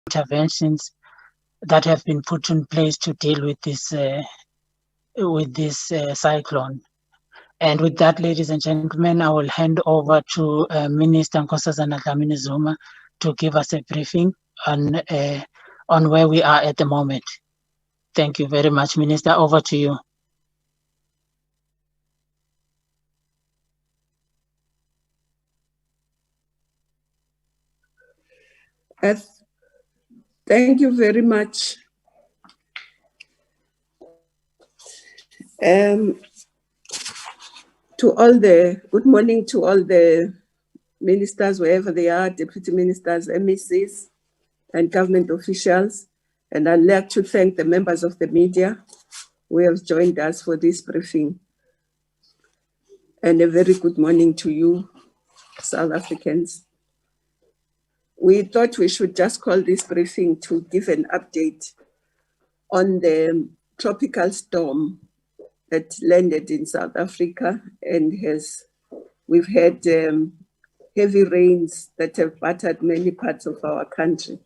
interventions that have been put in place to deal with this cyclone. And with that, ladies and gentlemen, I will hand over to Minister Nkosazana Dlamini Zuma to give us a briefing on where we are at the moment. Thank you very much, Minister. Over to you. Thank you very much. Good morning to all the ministers, wherever they are, deputy ministers, MECs, and government officials. And I'd like to thank the members of the media who have joined us for this briefing. And a very good morning to you, South Africans. We thought we should just call this briefing to give an update on the tropical storm that landed in South Africa, and we've had heavy rains that have battered many parts of our country.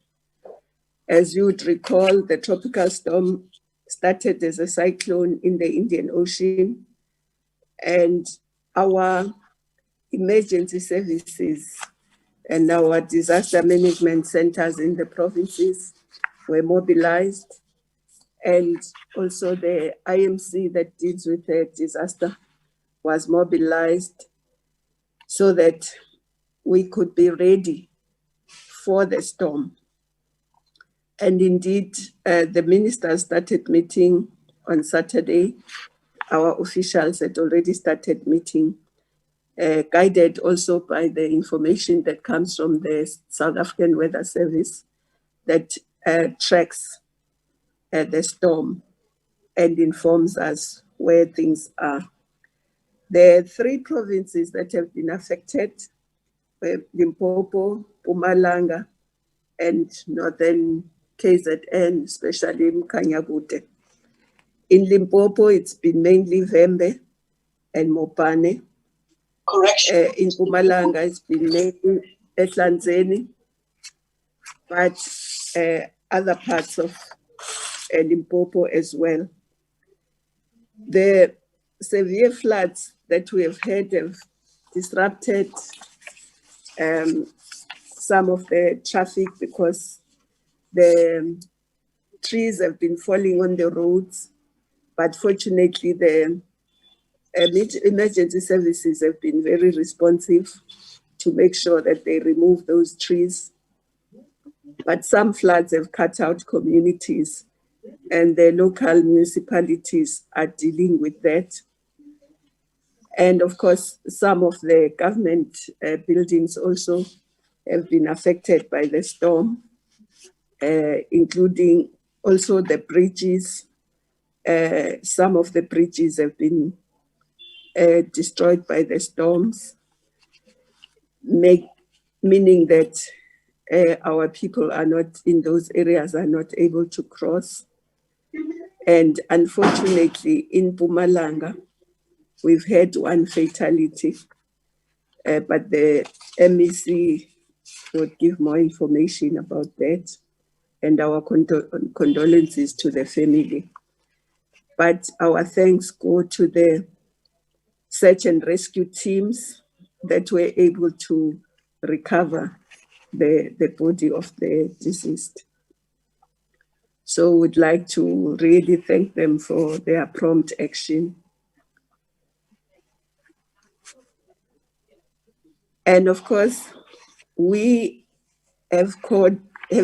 As you would recall, the tropical storm started as a cyclone in the Indian Ocean, and our emergency services and our disaster management centers in the provinces were mobilized, and also the IMC that deals with the disaster was mobilized so that we could be ready for the storm. And indeed, the ministers started meeting on Saturday. Our officials had already started meeting, guided also by the information that comes from the South African Weather Service that tracks the storm and informs us where things are. There are 3 provinces that have been affected: Limpopo, Mpumalanga, and northern KZN, especially Mkanyagute. In Limpopo, it's been mainly Vembe and Mopane. Correction. In Mpumalanga, it's been mainly Ehlanzeni, but other parts of Limpopo as well. The severe floods that we have had have disrupted some of the traffic because the trees have been falling on the roads, but fortunately the emergency services have been very responsive to make sure that they remove those trees. But some floods have cut out communities, and the local municipalities are dealing with that. And of course, some of the government buildings also have been affected by the storm, including also the bridges. Some of the bridges have been destroyed by the storms, meaning that our people are not in those areas, are not able to cross. And unfortunately, in Mpumalanga, we've had 1 fatality, but the MEC would give more information about that, and our condolences to the family. But our thanks go to the search and rescue teams that were able to recover the body of the deceased. So we'd like to really thank them for their prompt action. And of course, we have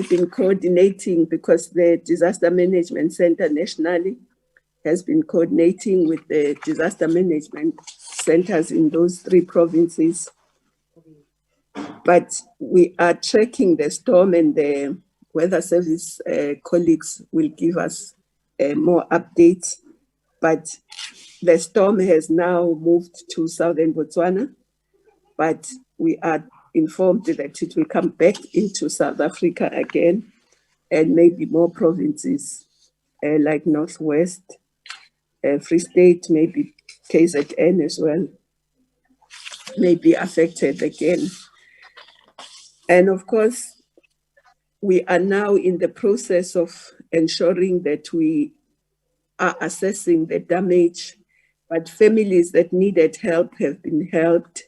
been coordinating, because the Disaster Management Center nationally has been coordinating with the disaster management centers in those 3 provinces. But we are tracking the storm, and the Weather Service colleagues will give us more updates. But the storm has now moved to southern Botswana, but we are informed that it will come back into South Africa again, and maybe more provinces like Northwest, Free State, maybe KZN as well, may be affected again. And of course, we are now in the process of ensuring that we are assessing the damage, but families that needed help have been helped,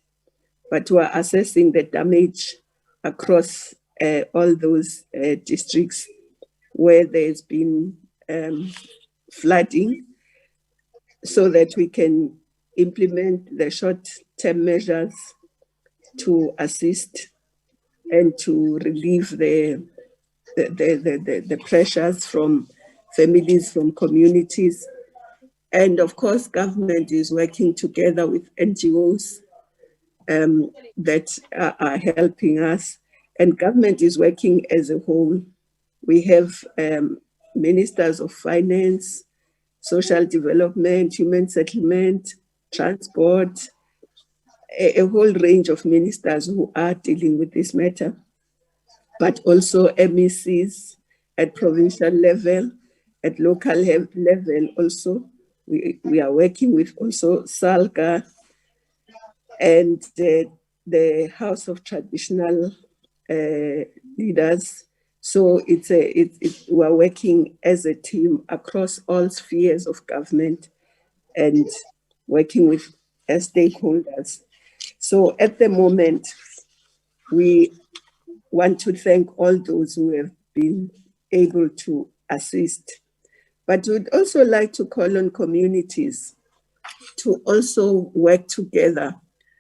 but we are assessing the damage across all those districts where there's been flooding, so that we can implement the short-term measures to assist and to relieve the pressures from families, from communities. And of course, government is working together with NGOs that are helping us. And government is working as a whole. We have ministers of finance, social development, human settlement, transport, a whole range of ministers who are dealing with this matter, but also MECs at provincial level, at local level also. We are working with also SALGA and the House of Traditional Leaders. So we are working as a team across all spheres of government and working with stakeholders. So at the moment, we want to thank all those who have been able to assist. But we'd also like to call on communities to also work together,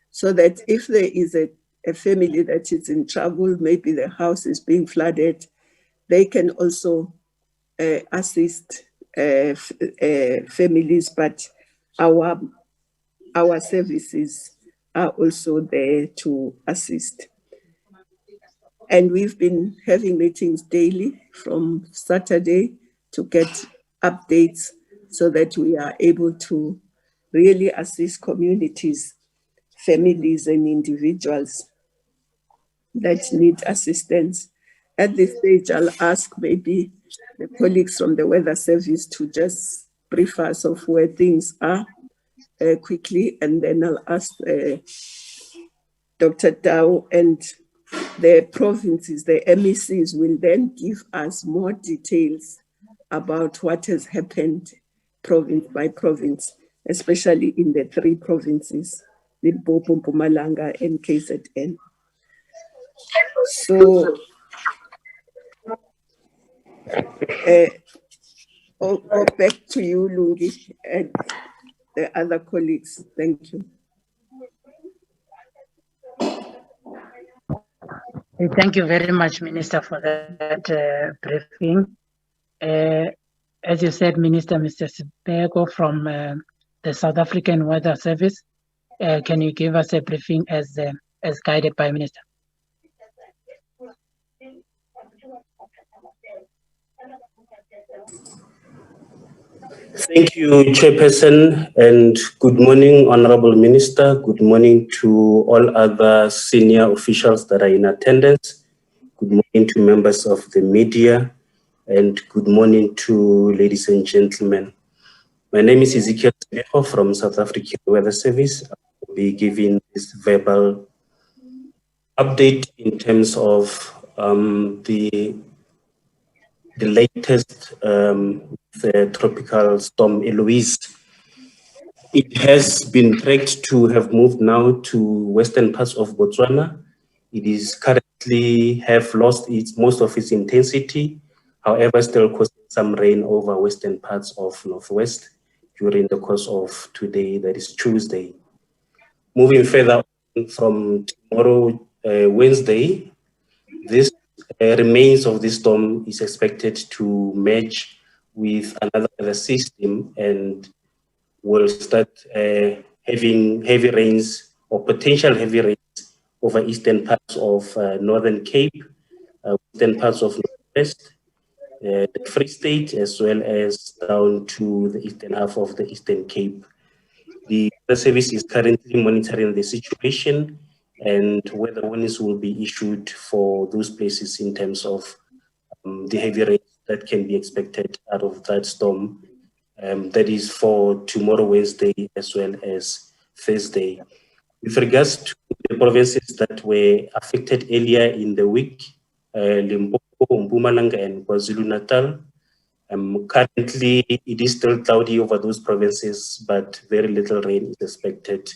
so that if there is a family that is in trouble, maybe the house is being flooded, they can also assist families, but our services are also there to assist. And we've been having meetings daily from Saturday to get updates, so that we are able to really assist communities, families, and individuals that need assistance. At this stage, I'll ask maybe the colleagues from the Weather Service to just brief us of where things are quickly, and then I'll ask Dr. Dow and the provinces, the MECs, will then give us more details about what has happened province by province, especially in the 3 provinces, Limpopo, Mpumalanga, and KZN. So, back to you, Lungi, and the other colleagues. Thank you. Thank you very much, Minister, for that briefing. As you said, Minister, Mr. Sibeko from the South African Weather Service, can you give us a briefing as guided by Minister? Thank you, Chairperson, and good morning, Honorable Minister. Good morning to all other senior officials that are in attendance. Good morning to members of the media, and good morning to ladies and gentlemen. My name is Ezekiel Sibeko from South African Weather Service. I will be giving this verbal update in terms of the latest the tropical storm Eloise. It has been tracked to have moved now to western parts of Botswana. It is currently have lost most of its intensity, however, still causing some rain over western parts of Northwest during the course of today, that is Tuesday. Moving further on from tomorrow, Wednesday, this remains of this storm is expected to merge with another system and will start having heavy rains or potential heavy rains over eastern parts of Northern Cape, western parts of Northwest, the Free State, as well as down to the eastern half of the Eastern Cape. The Weather Service is currently monitoring the situation, and weather warnings will be issued for those places in terms of the heavy rain that can be expected out of that storm. That is for tomorrow, Wednesday, as well as Thursday. With regards to the provinces that were affected earlier in the week, Limpopo, Limpopo, Mpumalanga, and KwaZulu Natal. Currently, it is still cloudy over those provinces, but very little rain is expected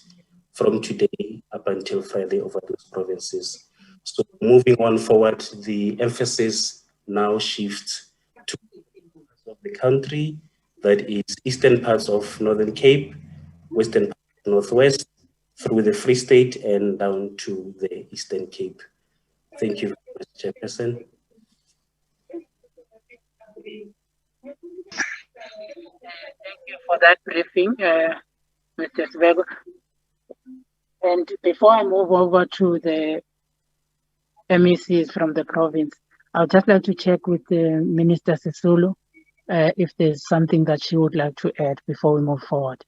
from today up until Friday over those provinces. So moving on forward, the emphasis now shifts to the country, that is eastern parts of Northern Cape, western parts of Northwest, through the Free State and down to the Eastern Cape. Thank you very much, Chairperson. Thank you for that briefing, Mr. Svego. And before I move over to the MECs from the province, I'd just like to check with Minister Sisulu if there's something that she would like to add before we move forward.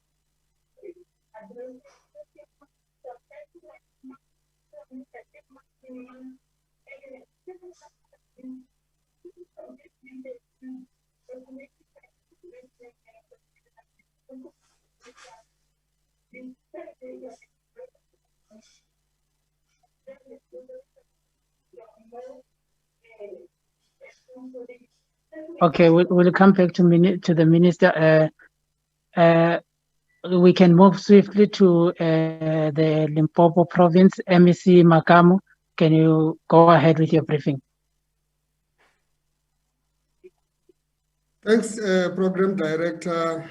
Okay, we'll come back to the minister. We can move swiftly to the Limpopo province. MEC Makamu, can you go ahead with your briefing? Thanks, Program Director.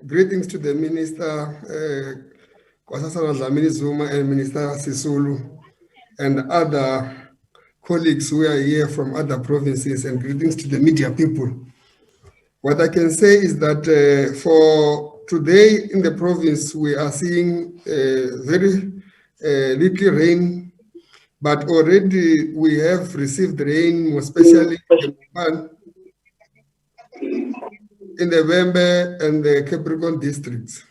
Greetings to the Minister, Nkosazana Dlamini Zuma, and Minister Sisulu, and other colleagues who are here from other provinces, and greetings to the media people. What I can say is that for today in the province, we are seeing very little rain, but already we have received rain, especially in the Wembe and the Capricorn districts.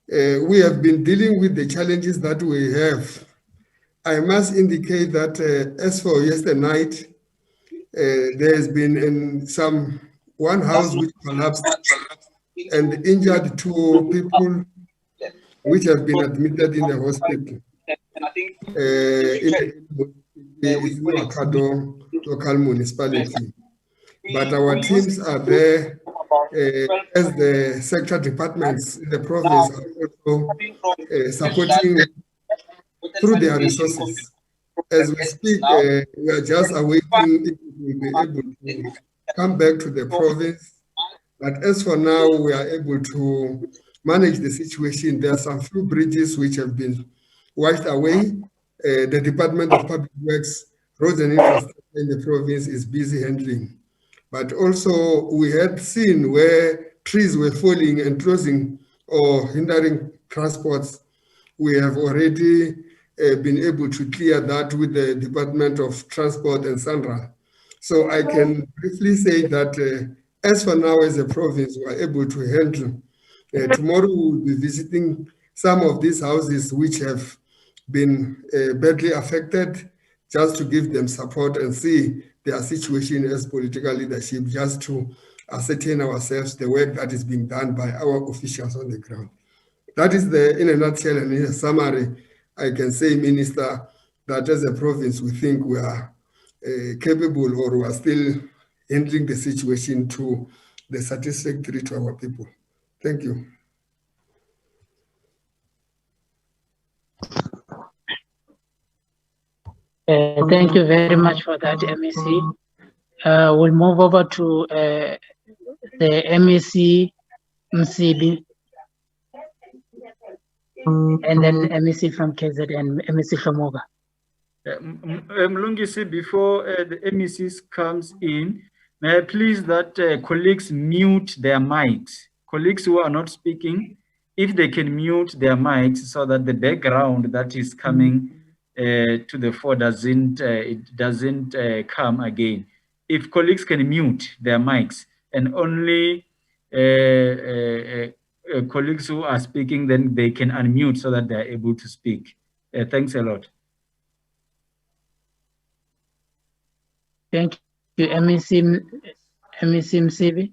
We have been dealing with the challenges that we have. I must indicate that as for yesterday night, there has been one house which collapsed and injured 2 people which have been admitted in the hospital. In Wakado local municipality. But our teams are there as the sector departments in the province are also supporting through their resources. As we speak, we are just awaiting if we will be able to come back to the province. But as for now, we are able to manage the situation. There are some few bridges which have been washed away. The Department of Public Works, Roads and Infrastructure in the province is busy handling. But also we had seen where trees were falling and closing or hindering transports. We have already been able to clear that with the Department of Transport and Sandra. So I can briefly say that as for now, as a province, we are able to handle. Tomorrow we will be visiting some of these houses which have been badly affected, just to give them support and see their situation as political leadership, just to ascertain ourselves the work that is being done by our officials on the ground. That is in a nutshell and in a summary, I can say, Minister, that as a province, we think we are capable, or we are still handling the situation to the satisfactory to our people. Thank you. Thank you very much for that, MEC. We'll move over to the MEC Msibi, and then MEC from KZ and MEC from Oga. Mlungisi, before the MECs comes in, may I please that colleagues mute their mics. Colleagues who are not speaking, if they can mute their mics so that the background that is coming to the fore doesn't come again. If colleagues can mute their mics and only colleagues who are speaking, then they can unmute so that they are able to speak. Thanks a lot. Thank you, MEC Msibi.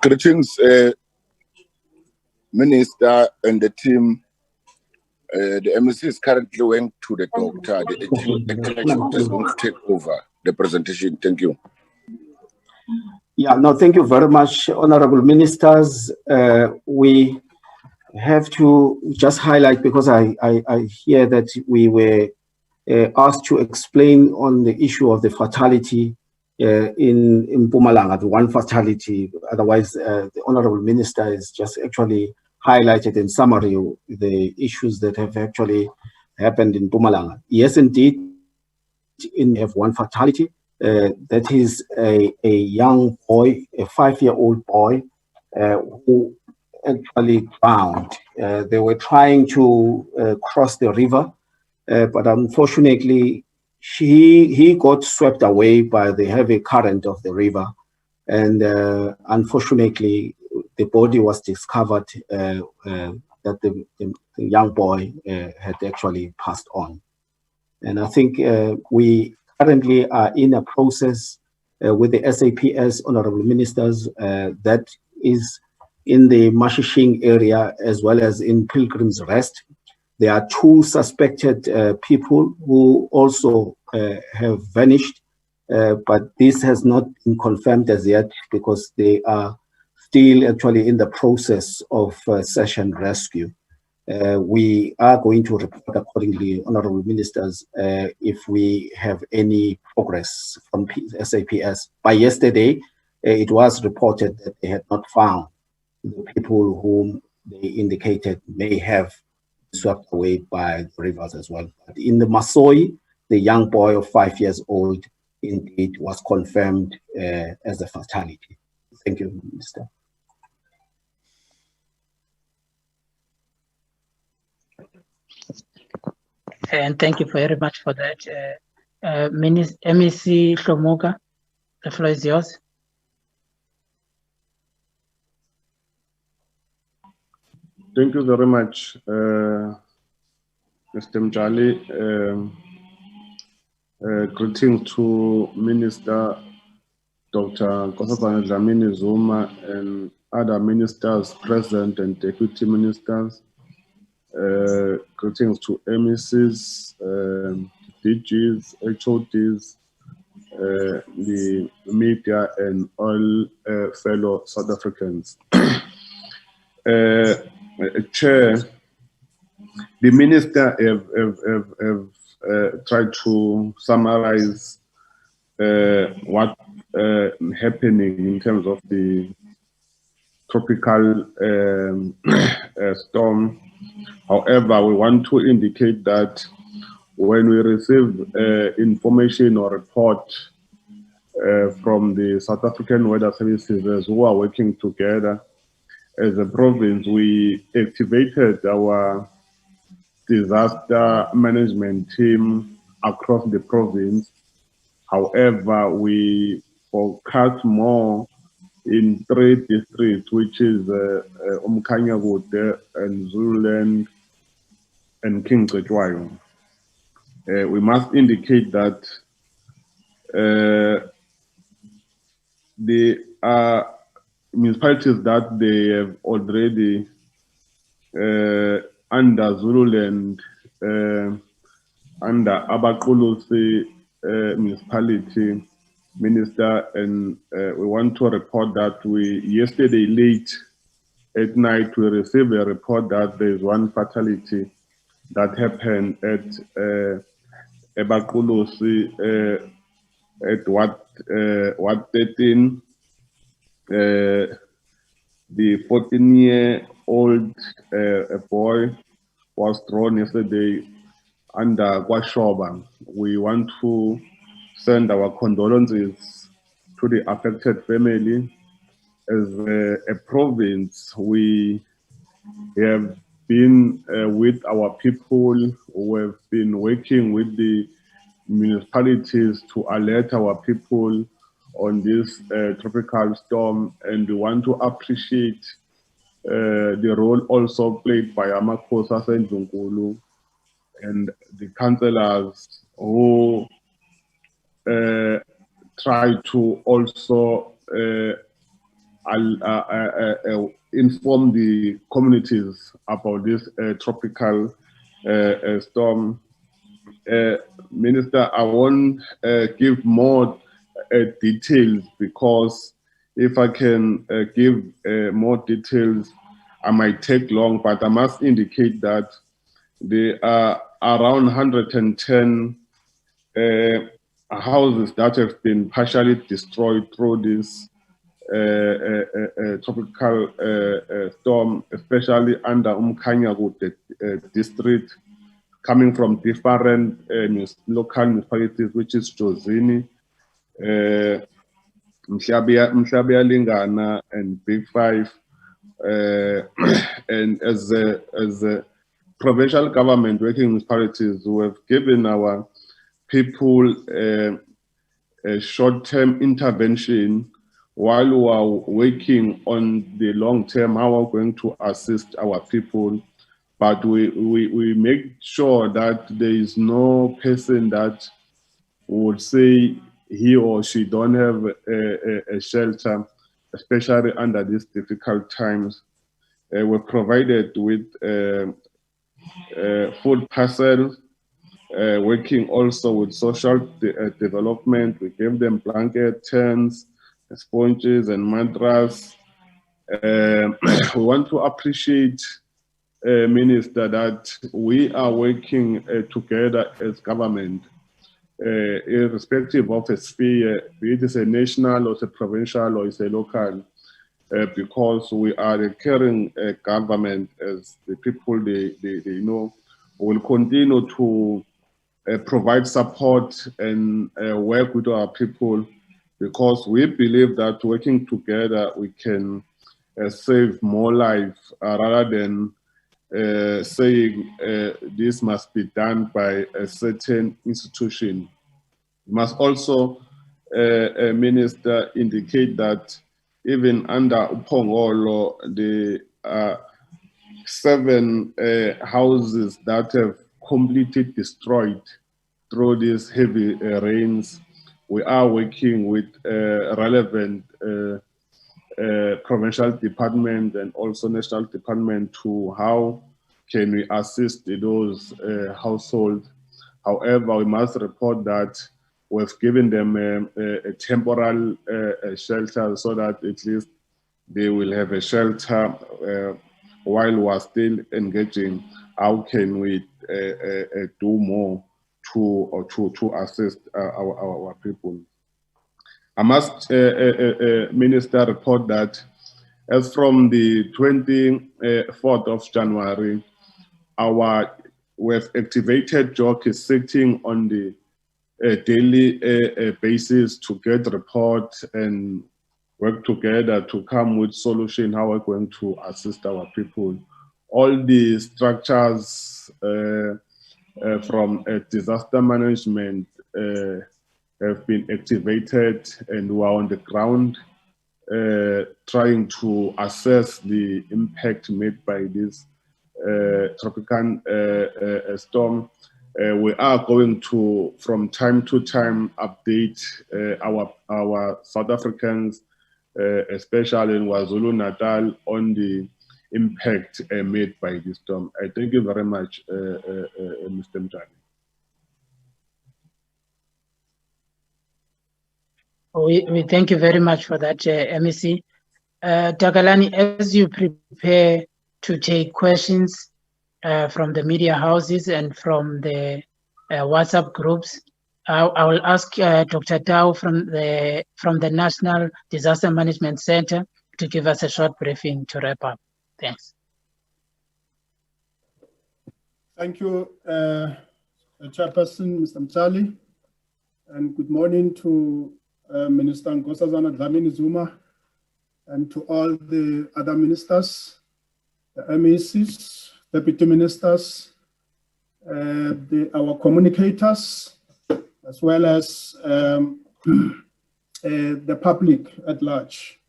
Greetings, Minister and the team, the MEC is currently went to the COGTA. The acting is going to take over the presentation. Thank you. Yeah, no, thank you very much, honorable ministers. We have to just highlight, because I hear that we were asked to explain on the issue of the fatality in Mpumalanga, the one fatality. Otherwise, the honorable minister has just actually highlighted in summary the issues that have actually happened in Mpumalanga. Yes, indeed, in have one fatality. That is a young boy, a 5-year-old boy, who actually drowned. They were trying to cross the river, but unfortunately, he got swept away by the heavy current of the river. And unfortunately, the body was discovered that the young boy had actually passed on. And I think we currently are in a process with the SAPS, honorable ministers, that is in the Mashishing area as well as in Pilgrim's Rest. There are 2 suspected people who also have vanished, but this has not been confirmed as yet because they are still actually in the process of search and rescue. We are going to report accordingly, honorable ministers, if we have any progress from SAPS. By yesterday, it was reported that they had not found the people whom they indicated may have swept away by the rivers as well. But in the Masoi, the young boy of 5 years old indeed was confirmed as a fatality. Thank you, Minister. And thank you very much for that. MEC Shomuka, the floor is yours. Thank you very much, Mr. Mjali. Greetings to Minister Dr. Nkosazana Dlamini Zuma and other ministers present and deputy ministers. Greetings to MECs, DGs, HODs, the media, and all fellow South Africans. Chair, the minister have tried to summarize what happening in terms of the tropical storm. However, we want to indicate that when we receive information or report from the South African Weather Services who are working together as a province, we activated our disaster management team across the province. However, we focus more in 3 districts, which is Umkhanyakude and Zululand and King Cetshwayo. We must indicate that the municipalities that they have already under Zululand, under Abaqulusi municipality minister, and we want to report that yesterday late at night we received a report that there is one fatality that happened at Abaqulusi at what 13. The 14-year-old boy was thrown yesterday under Kwashoba. We want to send our condolences to the affected family. As a province, we have been with our people who have been working with the municipalities to alert our people on this tropical storm, and we want to appreciate the role also played by Amakhosa Sendlunkulu and the councillors who try to also I'll inform the communities about this tropical storm. Minister, I won't give more details, because if I can give more details, I might take long, but I must indicate that there are around 110 houses that have been partially destroyed through this tropical storm, especially under Umkhanyaku district, coming from different local municipalities, which is Jozini, Mhlabia Lingana, and Big Five. And as a provincial government working municipalities, we have given our people a short-term intervention while we are working on the long-term, how we're going to assist our people. But we make sure that there is no person that would say he or she don't have a shelter, especially under these difficult times. We're provided with food parcels, working also with social development. We gave them blankets, tents, sponges, and mantras. We want to appreciate, Minister, that we are working together as government, irrespective of a sphere, be it is a national or it's a provincial or it's a local, because we are a caring government, as the people they know. Will continue to provide support and work with our people, because we believe that working together we can save more lives, rather than saying this must be done by a certain institution. We must also, Minister, indicate that even under Upongolo, the 7 houses that have completely destroyed through these heavy rains, we are working with relevant provincial department and also national department to how can we assist those households. However, we must report that we've given them a temporal shelter, so that at least they will have a shelter while we're still engaging. How can we do more to assist our people? I must, Minister, report that as from the 24th of January, we have activated JOC sitting on the daily basis to get reports and work together to come with solution how we're going to assist our people. All the structures from disaster management have been activated, and we are on the ground trying to assess the impact made by this tropical storm. We are going to, from time to time, update our South Africans, especially in KwaZulu Natal, on the impact made by this storm. I thank you very much, Mr. Mtali. We thank you very much for that, MEC. Takalani, as you prepare to take questions from the media houses and from the WhatsApp groups, I will ask Dr. Tau from the National Disaster Management Center to give us a short briefing to wrap up. Thanks. Thank you, Chairperson, Mr. Mtali, and good morning to Minister Nkosazana Dlamini Zuma and to all the other ministers, the MECs, deputy ministers, our communicators, as well as the public at large.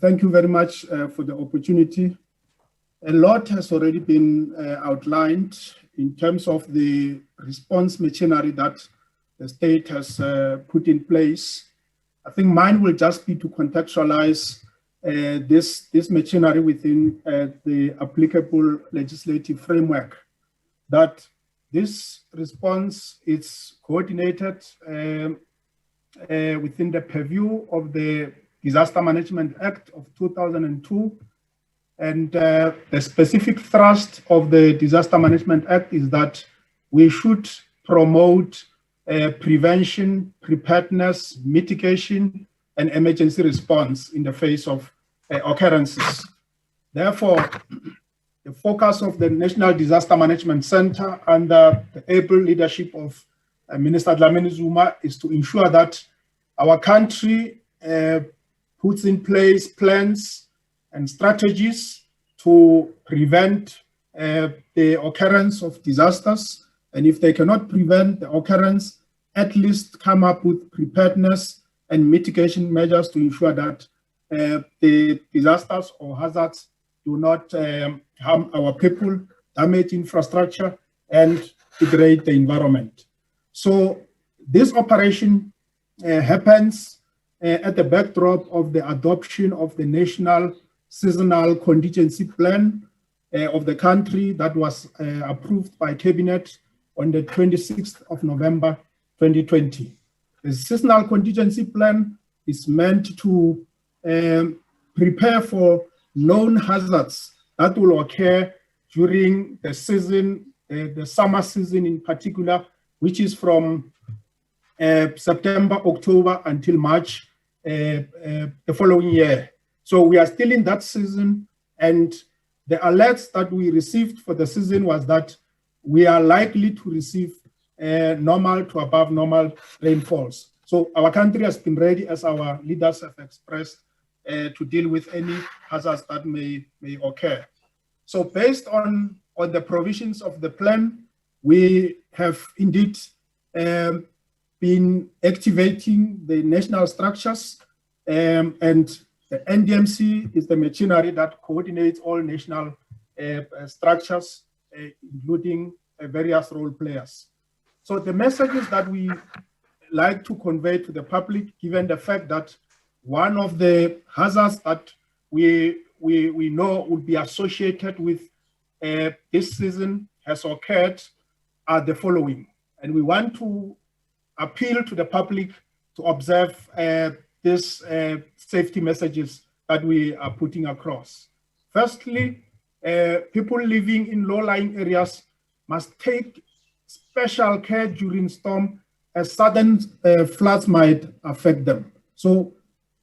Thank you very much for the opportunity. A lot has already been outlined in terms of the response machinery that the state has put in place. I think mine will just be to contextualize this machinery within the applicable legislative framework, that this response is coordinated within the purview of the Disaster Management Act of 2002. And the specific thrust of the Disaster Management Act is that we should promote prevention, preparedness, mitigation, and emergency response in the face of occurrences. Therefore, the focus of the National Disaster Management Center under the able leadership of Minister Dlamini Zuma is to ensure that our country puts in place plans and strategies to prevent the occurrence of disasters. And if they cannot prevent the occurrence, at least come up with preparedness and mitigation measures to ensure that the disasters or hazards do not harm our people, damage infrastructure, and degrade the environment. So this operation happens at the backdrop of the adoption of the National Seasonal Contingency Plan of the country that was approved by Cabinet on the 26th of November 2020. The Seasonal Contingency Plan is meant to prepare for known hazards that will occur during the season, the summer season in particular, which is from September, October until March the following year. So we are still in that season, and the alerts that we received for the season was that we are likely to receive normal to above normal rainfalls. So our country has been ready, as our leaders have expressed, to deal with any hazards that may occur. So based on the provisions of the plan, we have indeed been activating the national structures, and the NDMC is the machinery that coordinates all national structures, including various role players. So the messages that we like to convey to the public, given the fact that one of the hazards that we know would be associated with this season has occurred, are the following. And we want to appeal to the public to observe these safety messages that we are putting across. Firstly, people living in low-lying areas must take special care during storm, as sudden floods might affect them. So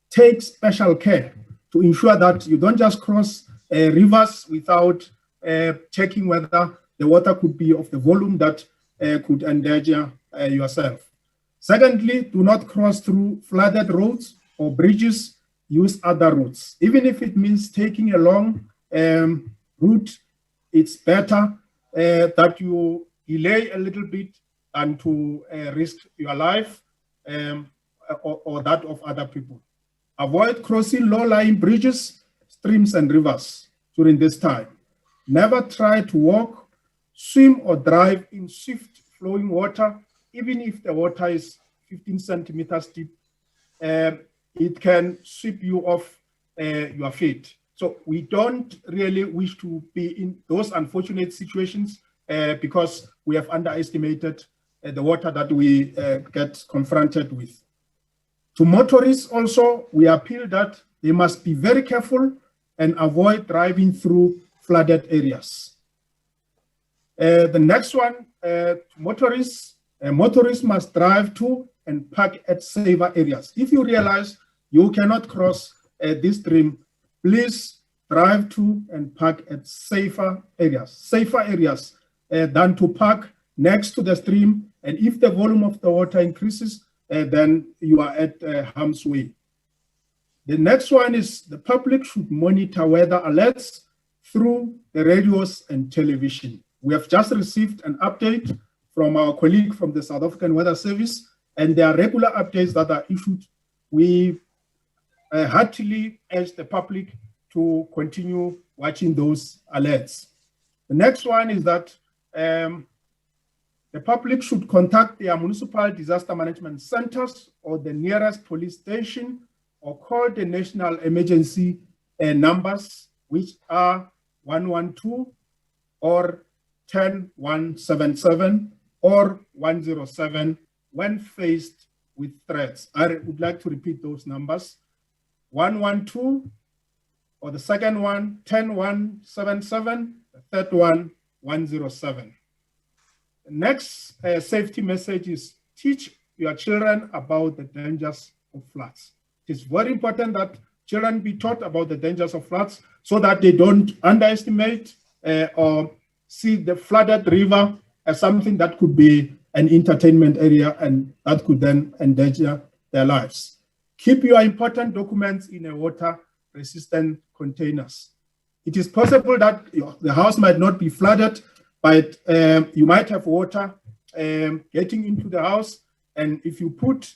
take special care to ensure that you don't just cross rivers without checking whether the water could be of the volume that could endanger yourself. Secondly, do not cross through flooded roads or bridges. Use other routes. Even if it means taking a long route, it's better that you delay a little bit than to risk your life or that of other people. Avoid crossing low-lying bridges, streams, and rivers during this time. Never try to walk, swim, or drive in swift-flowing water, even if the water is 15 centimeters deep. It can sweep you off your feet. So we don't really wish to be in those unfortunate situations because we have underestimated the water that we get confronted with. To motorists also, we appeal that they must be very careful and avoid driving through flooded areas. The next one, motorists must drive to and park at safer areas. If you realize you cannot cross this stream, please drive to and park at safer areas than to park next to the stream. And if the volume of the water increases, then you are at harm's way. The next one is the public should monitor weather alerts through the radios and television. We have just received an update from our colleague from the South African Weather Service, and there are regular updates that are issued. We heartily urge the public to continue watching those alerts. The next one is that the public should contact their municipal disaster management centers or the nearest police station, or call the National Emergency numbers, which are 112 or 10177 or 107 when faced with threats. I would like to repeat those numbers. 112, or the second one, 10177, the third one, 107. The next safety message is teach your children about the dangers of floods. It is very important that children be taught about the dangers of floods so that they don't underestimate or see the flooded river as something that could be an entertainment area and that could then endanger their lives. Keep your important documents in a water-resistant containers. It is possible that the house might not be flooded, but you might have water getting into the house. And if you put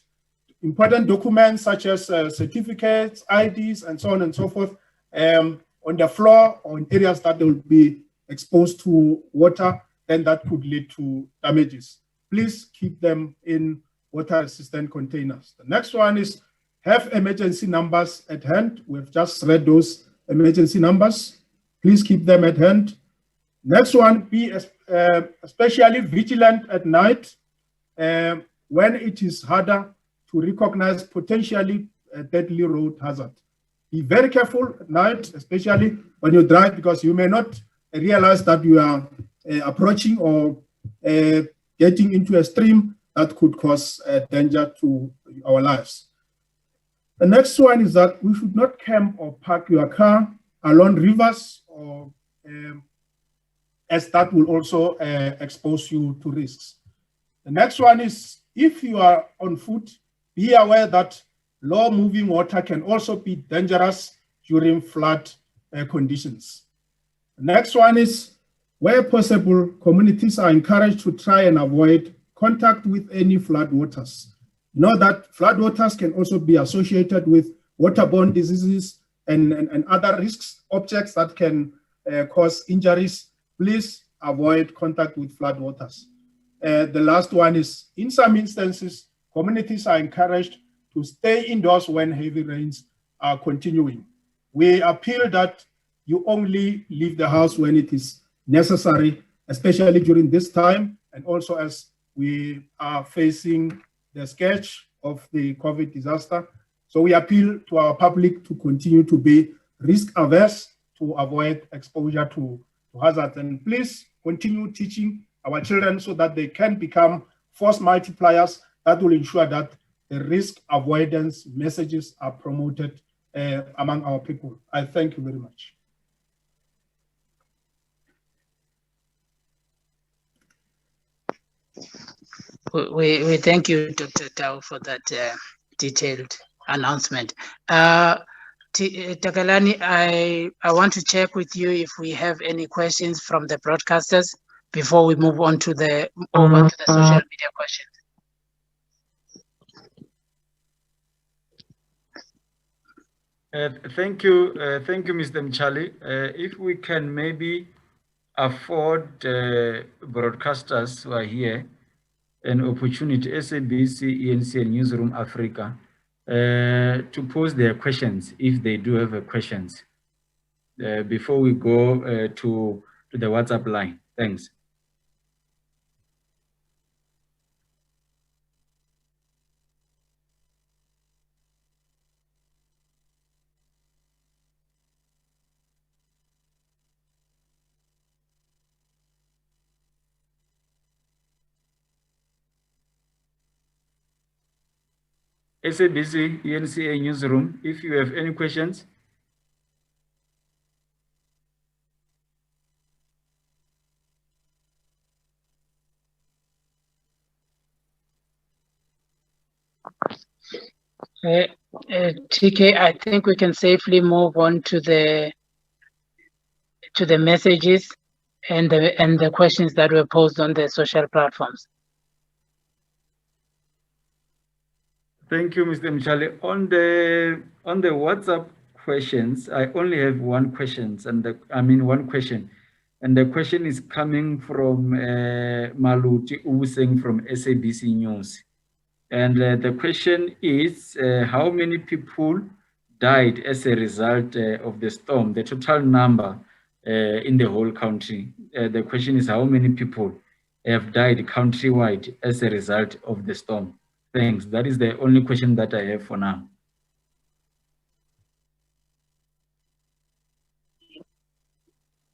important documents such as certificates, IDs, and so on and so forth on the floor or in areas that will be exposed to water, then that could lead to damages. Please keep them in water-resistant containers. The next one is have emergency numbers at hand. We've just read those emergency numbers. Please keep them at hand. Next one, be especially vigilant at night when it is harder to recognize potentially a deadly road hazard. Be very careful at night, especially when you drive, because you may not realize that you are approaching or getting into a stream that could cause danger to our lives. The next one is that we should not camp or park your car along rivers, or as that will also expose you to risks. The next one is if you are on foot, be aware that low moving water can also be dangerous during flood conditions. The next one is where possible, communities are encouraged to try and avoid contact with any flood waters. Know that flood waters can also be associated with waterborne diseases and other risks, objects that can cause injuries. Please avoid contact with flood waters. The last one is, in some instances, communities are encouraged to stay indoors when heavy rains are continuing. We appeal that you only leave the house when it is necessary, especially during this time, and also as we are facing the scourge of the COVID disaster. So we appeal to our public to continue to be risk averse to avoid exposure to hazards. And please continue teaching our children so that they can become force multipliers that will ensure that the risk avoidance messages are promoted among our people. I thank you very much. We thank you, Dr. Tau, for that detailed announcement. Takalani, I want to check with you if we have any questions from the broadcasters before we move on to the social media questions. Thank you, Mr. Mchali. If we can maybe afford broadcasters who are here an opportunity, SABC, ENC, and Newsroom Africa, to pose their questions if they do have questions before we go to the WhatsApp line. Thanks. SABC, ENCA Newsroom, if you have any questions. TK, I think we can safely move on to the messages and the questions that were posed on the social platforms. Thank you, Mr. Mchali. On the WhatsApp questions, I only have one question, and the question is coming from Maluti Ubuseng from SABC News, and the question is: how many people died as a result of the storm, the total number in the whole country. The question is how many people have died countrywide as a result of the storm? Thanks. That is the only question that I have for now.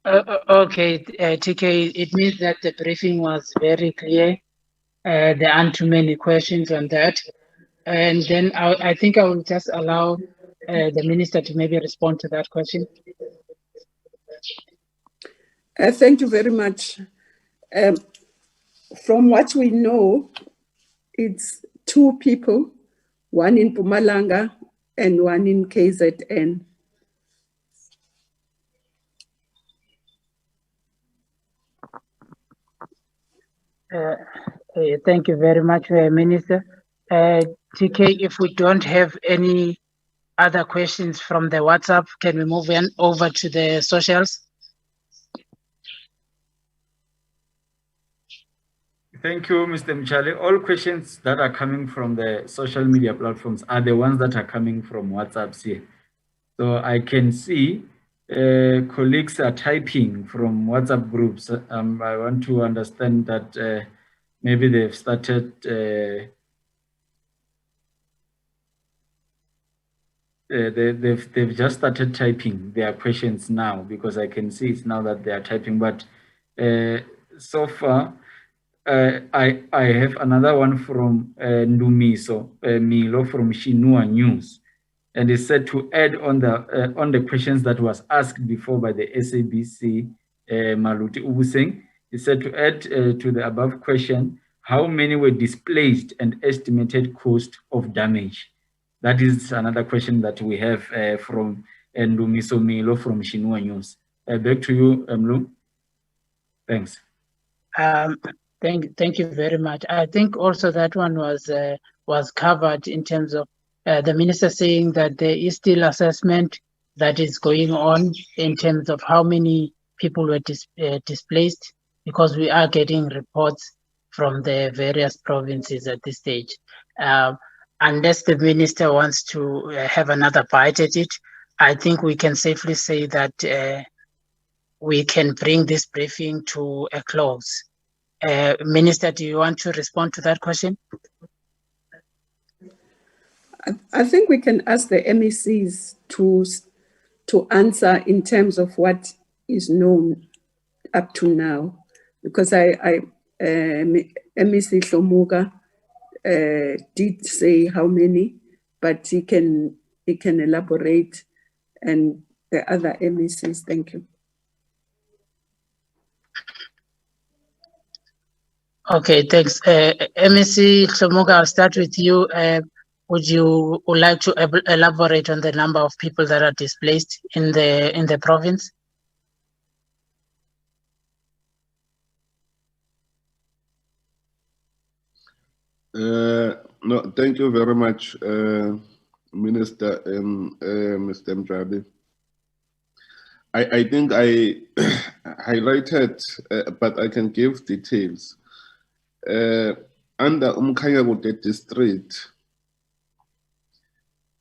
Okay, TK, it means that the briefing was very clear. There aren't too many questions on that. And then I think I will just allow the minister to maybe respond to that question. Thank you very much. From what we know, it's 2 people, one in Mpumalanga and one in KZN. Thank you very much, Minister. TK, if we don't have any other questions from the WhatsApp, can we move on over to the socials? Thank you, Mr. Mchale. All questions that are coming from the social media platforms are the ones that are coming from WhatsApp here. So I can see colleagues are typing from WhatsApp groups. I want to understand that maybe they've started they've just started typing their questions now, because I can see it's now that they are typing. But so far, I have another one from Ndumiso Milo from Shinua News, and he said to add on the questions that was asked before by the SABC Maluti Ubuseng. He said to add to the above question, how many were displaced and estimated cost of damage? That is another question that we have from Ndumiso Milo from Shinua News. Back to you, Mlu. Thanks. Thank you very much. I think also that one was covered in terms of the minister saying that there is still assessment that is going on in terms of how many people were displaced, because we are getting reports from the various provinces at this stage. Unless the minister wants to have another bite at it, I think we can safely say that we can bring this briefing to a close. Minister, do you want to respond to that question? I think we can ask the MECs to answer in terms of what is known up to now, because MEC Shomuga did say how many, but he can elaborate, and the other MECs. Thank you. Okay, thanks. MEC Shomuga, I'll start with you. Would you like to elaborate on the number of people that are displaced in the province? No, thank you very much, Minister and Mr. Mjabi. I think I highlighted, but I can give details. Under Umkhanyakude district,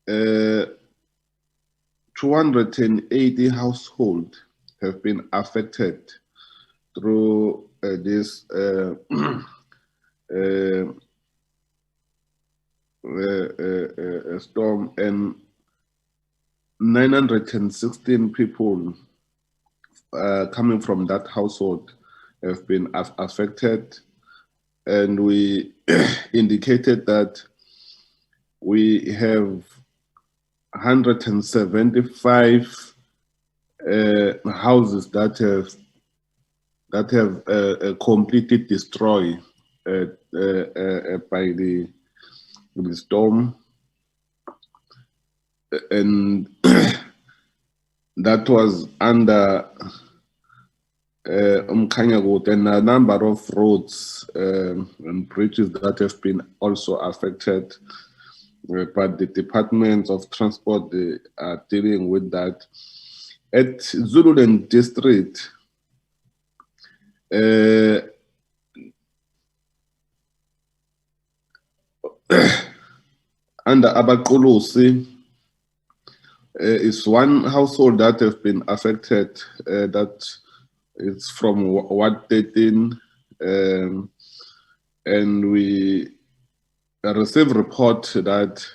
280 households have been affected through this storm, and 916 people coming from that household have been affected, and we indicated that we have 175 houses that have completely destroyed by the storm, and that was under Umkhanyakude, and a number of roads and bridges that have been also affected. But the Department of Transport, they are dealing with that. At Zululand district, under Abaqolosi, is one household that has been affected. That it's from Ward 13, and we received a report that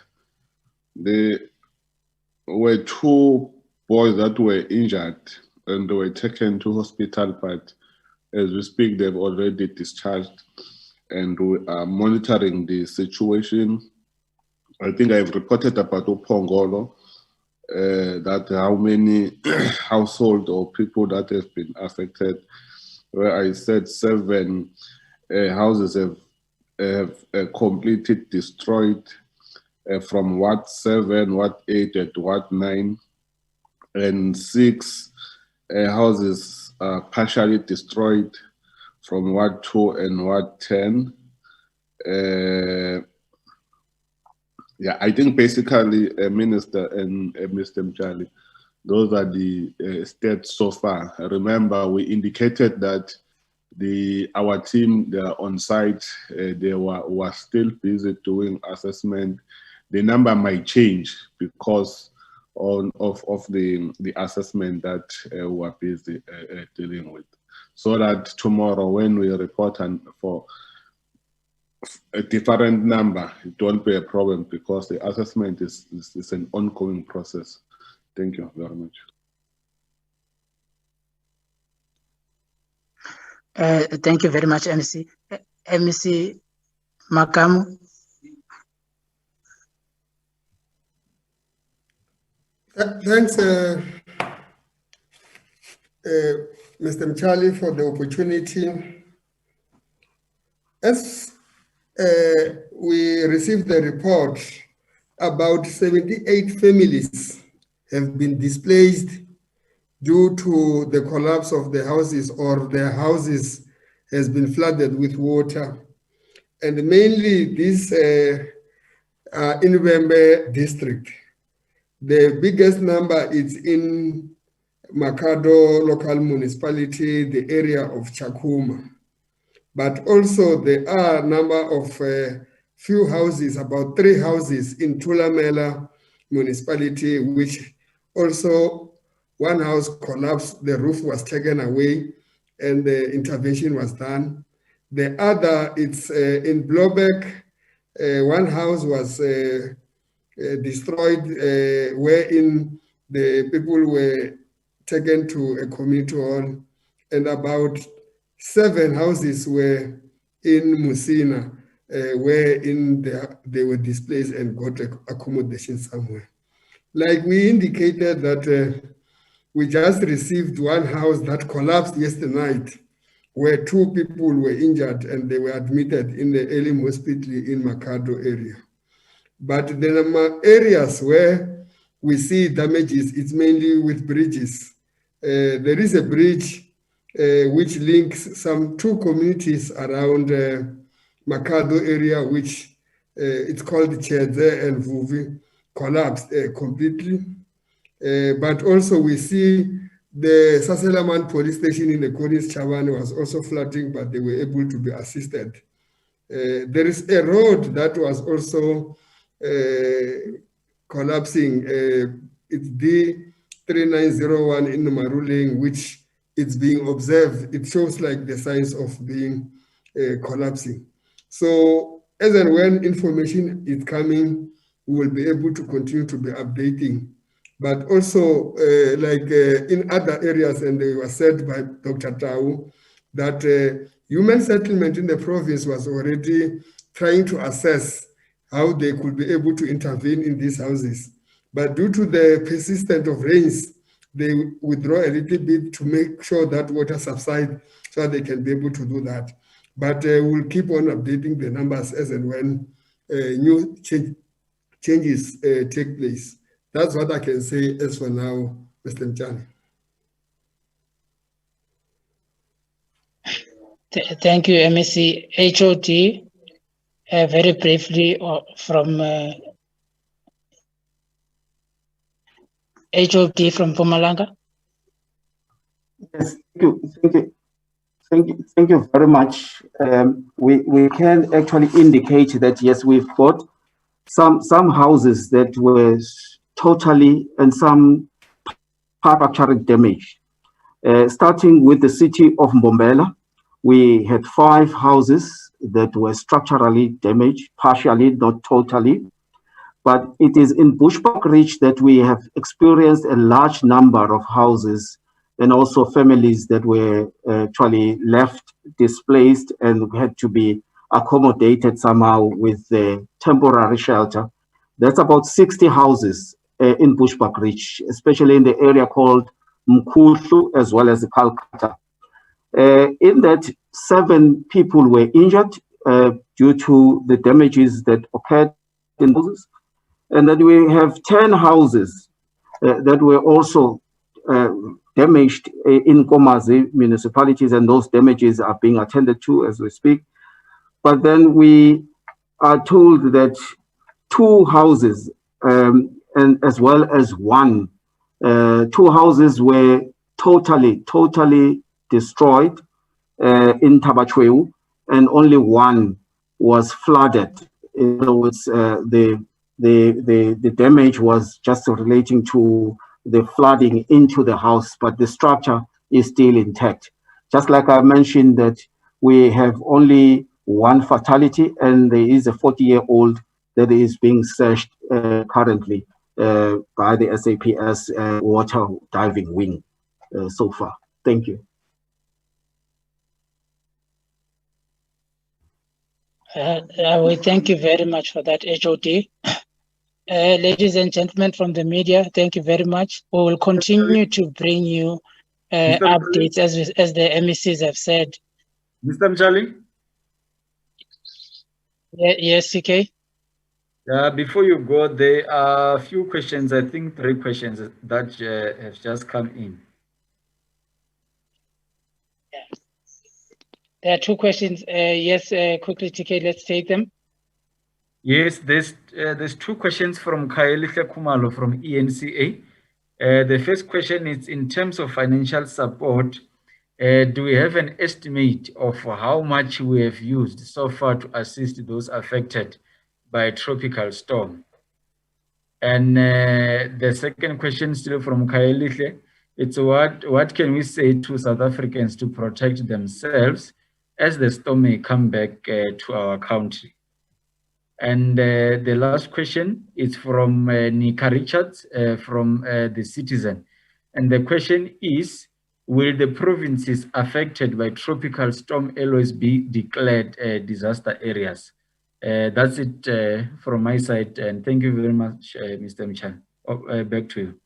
there were 2 boys that were injured and they were taken to hospital, but as we speak, they've already discharged, and we are monitoring the situation. I think I've reported about Upongolo, that how many household or people that have been affected, where I said 7 houses have completely destroyed, from Ward 7, Ward 8, and Ward 9, and 6 houses are partially destroyed from Ward 2 and Ward 10. Yeah, I think basically, Minister and Mr. Mchali, those are the stats so far. Remember, we indicated that our team, they are on site, they were still busy doing assessment. The number might change because of the assessment that we're busy dealing with. So that tomorrow when we report for a different number, it won't be a problem because the assessment is an ongoing process. Thank you very much. Thank you very much, MEC. MEC Makamu. Thanks, Mr. Mchali, for the opportunity. As we received the report, about 78 families have been displaced due to the collapse of the houses, or their houses has been flooded with water. And mainly this in Ubembe district. The biggest number is in Makado local municipality, the area of Chakuma. But also there are a number of few houses, about 3 houses in Thulamela municipality, which also one house collapsed, the roof was taken away and the intervention was done. The other, it's in Blobek, one house was destroyed, wherein the people were taken to a community hall, and about 7 houses were in Musina, wherein they were displaced and got accommodation somewhere. Like we indicated that we just received one house that collapsed yesterday night, where 2 people were injured and they were admitted in the Elim Hospital in Makado area. But the areas where we see damages, it's mainly with bridges. There is a bridge which links some 2 communities around Makado area, which it's called Chedze and Vuvi, collapsed completely. But also we see the Saselaman police station in the Konis Chavani was also flooding, but they were able to be assisted. There is a road that was also collapsing. It's D3901 in Maruling, which it's being observed. It shows like the signs of being collapsing. So as and when information is coming, we will be able to continue to be updating. But also in other areas, and they were said by Dr. Tau, that human settlement in the province was already trying to assess how they could be able to intervene in these houses. But due to the persistence of rains, they withdraw a little bit to make sure that water subsides so they can be able to do that. But we'll keep on updating the numbers as and when new changes take place. That's what I can say as for now, Mr. Mchani. Thank you, MEC. HOD, very briefly from HOD from Mpumalanga. Yes, thank you very much. We can actually indicate that yes, we've got some houses that were totally and some structural damage. Starting with the city of Mbombela, we had 5 houses that were structurally damaged, partially, not totally. But it is in Bushbuck Ridge that we have experienced a large number of houses and also families that were actually left displaced and had to be accommodated somehow with the temporary shelter. That's about 60 houses in Bushbuck Ridge, especially in the area called Mkuhlu as well as the Calcutta. In that, 7 people were injured due to the damages that occurred in houses. And then we have 10 houses that were also damaged in Komazi municipalities, and those damages are being attended to as we speak. But then we are told that 2 houses and as well as 1, 2 houses were totally destroyed in Tabachweu, and only 1 was flooded. In other words, the damage was just relating to the flooding into the house, but the structure is still intact. Just like I mentioned that we have only 1 fatality, and there is a 40-year-old that is being searched currently by the SAPS water diving wing so far. Thank you. We thank you very much for that, HOD. Ladies and gentlemen from the media, thank you very much. We will continue to bring you updates as the MECs have said. Mr. Mchali? Yes, CK? Before you go, there are a few questions, I think 3 questions that have just come in. Yeah. There are 2 questions. Yes, quickly, TK, let's take them. Yes, there's 2 questions from Kaelihle Kumalo from ENCA. The first question is, in terms of financial support, do we have an estimate of how much we have used so far to assist those affected by tropical storm? And the second question, still from Kaelihle, it's what can we say to South Africans to protect themselves as the storm may come back to our country? And the last question is from Nika Richards from The Citizen. And the question is, will the provinces affected by tropical storm Eloise be declared disaster areas? That's it from my side. And thank you very much, Mr. Mchan. Back to you.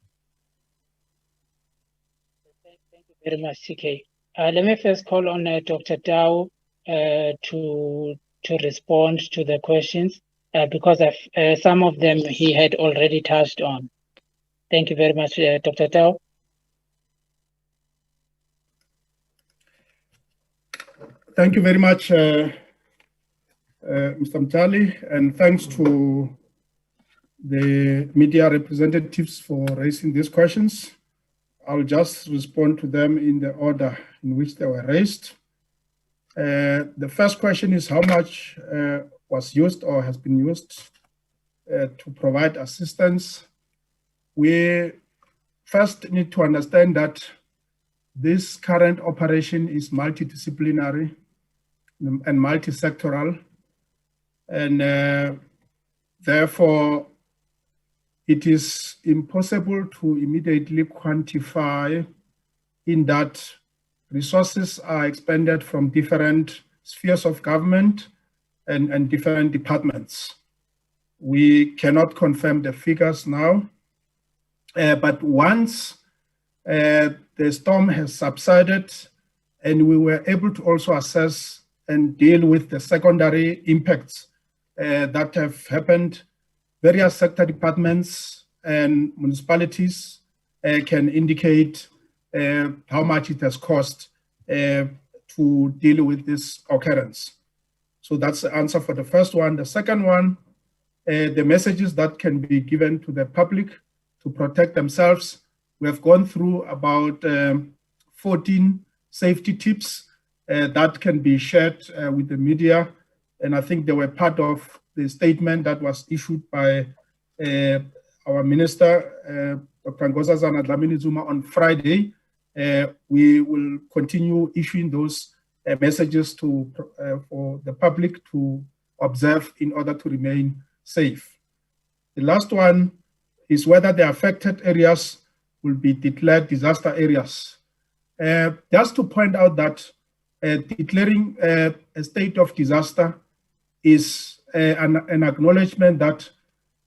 Thank you very much, CK. Let me first call on Dr. Tau to respond to the questions because some of them he had already touched on. Thank you very much, Dr. Tau. Thank you very much, Mr. Mtali, and thanks to the media representatives for raising these questions. I'll just respond to them in the order in which they were raised. The first question is how much was used or has been used to provide assistance. We first need to understand that this current operation is multidisciplinary and multi-sectoral, and therefore it is impossible to immediately quantify in that resources are expended from different spheres of government and different departments. We cannot confirm the figures now, but once the storm has subsided and we were able to also assess and deal with the secondary impacts that have happened, various sector departments and municipalities can indicate how much it has cost to deal with this occurrence. So that's the answer for the first one. The second one, the messages that can be given to the public to protect themselves. We have gone through about 14 safety tips that can be shared with the media. And I think they were part of the statement that was issued by our Minister, Dr. Nkosazana Dlamini Zuma, on Friday, we will continue issuing those messages for the public to observe in order to remain safe. The last one is whether the affected areas will be declared disaster areas. Just to point out that declaring a state of disaster is an acknowledgement that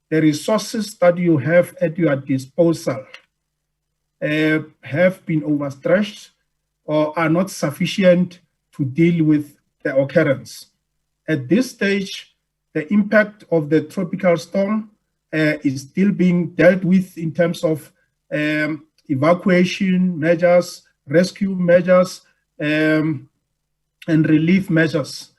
the resources that you have at your disposal have been overstretched or are not sufficient to deal with the occurrence. At this stage, the impact of the tropical storm is still being dealt with in terms of evacuation measures, rescue measures, and relief measures.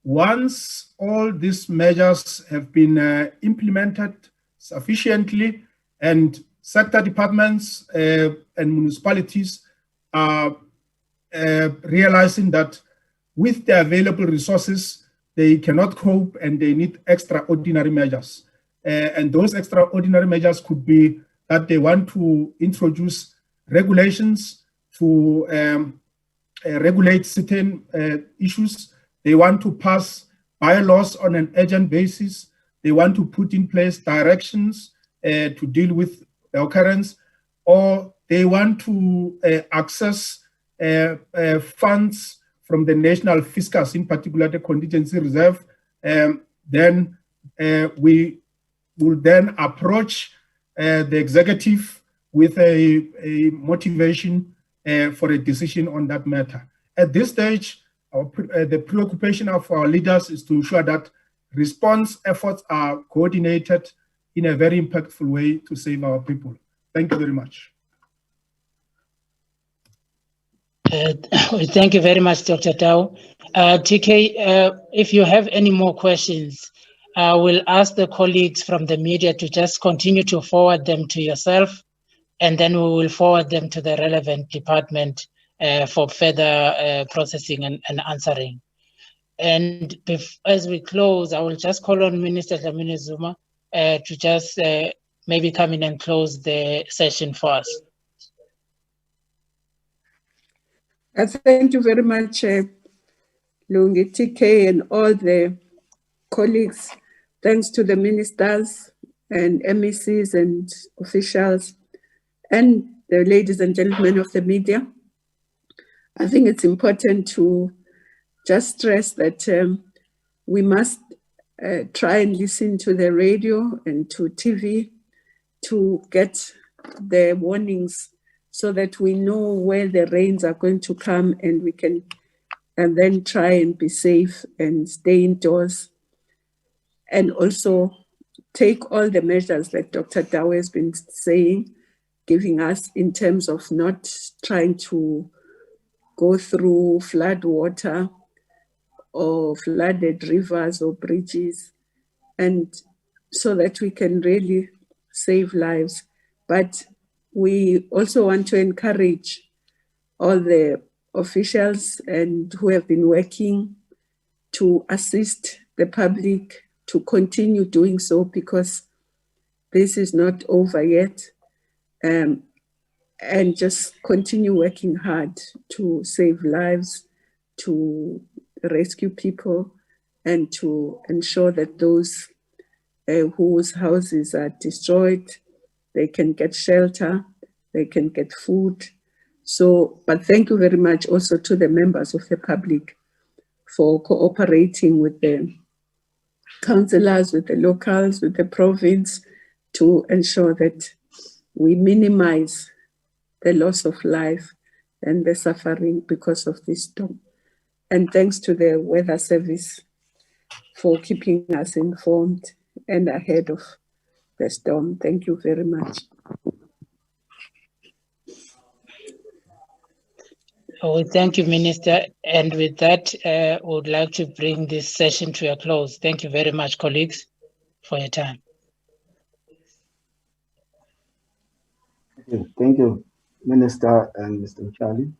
Once all these measures have been implemented sufficiently and sector departments and municipalities are realizing that with the available resources, they cannot cope and they need extraordinary measures. And those extraordinary measures could be that they want to introduce regulations to regulate certain issues. They want to pass bylaws on an urgent basis. They want to put in place directions to deal with the occurrence, or they want to access funds from the national fiscus, in particular the contingency reserve. Then we will then approach the executive with a motivation for a decision on that matter. At this stage, the preoccupation of our leaders is to ensure that response efforts are coordinated in a very impactful way to save our people. Thank you very much. Thank you very much, Dr. Tau. TK, if you have any more questions, we'll ask the colleagues from the media to just continue to forward them to yourself, and then we will forward them to the relevant department for further processing and answering. And as we close, I will just call on Minister Dlamini Zuma to just maybe come in and close the session for us. Thank you very much, Lungi, TK, and all the colleagues. Thanks to the ministers and MECs and officials and the ladies and gentlemen of the media. I think it's important to just stress that we must try and listen to the radio and to TV to get the warnings so that we know where the rains are going to come and we can then try and be safe and stay indoors. And also take all the measures that Dr. Tau has been saying, giving us in terms of not trying to go through flood water or flooded rivers or bridges, and so that we can really save lives. But we also want to encourage all the officials and who have been working to assist the public to continue doing so, because this is not over yet, and just continue working hard to save lives, to rescue people, and to ensure that those whose houses are destroyed, they can get shelter, they can get food. So, but thank you very much also to the members of the public for cooperating with the councillors, with the locals, with the province, to ensure that we minimize the loss of life and the suffering because of this storm. And thanks to the weather service for keeping us informed and ahead of the storm. Thank you very much. Oh, thank you, Minister. And with that, we would like to bring this session to a close. Thank you very much, colleagues, for your time. Thank you, Minister and Mr. Charlie.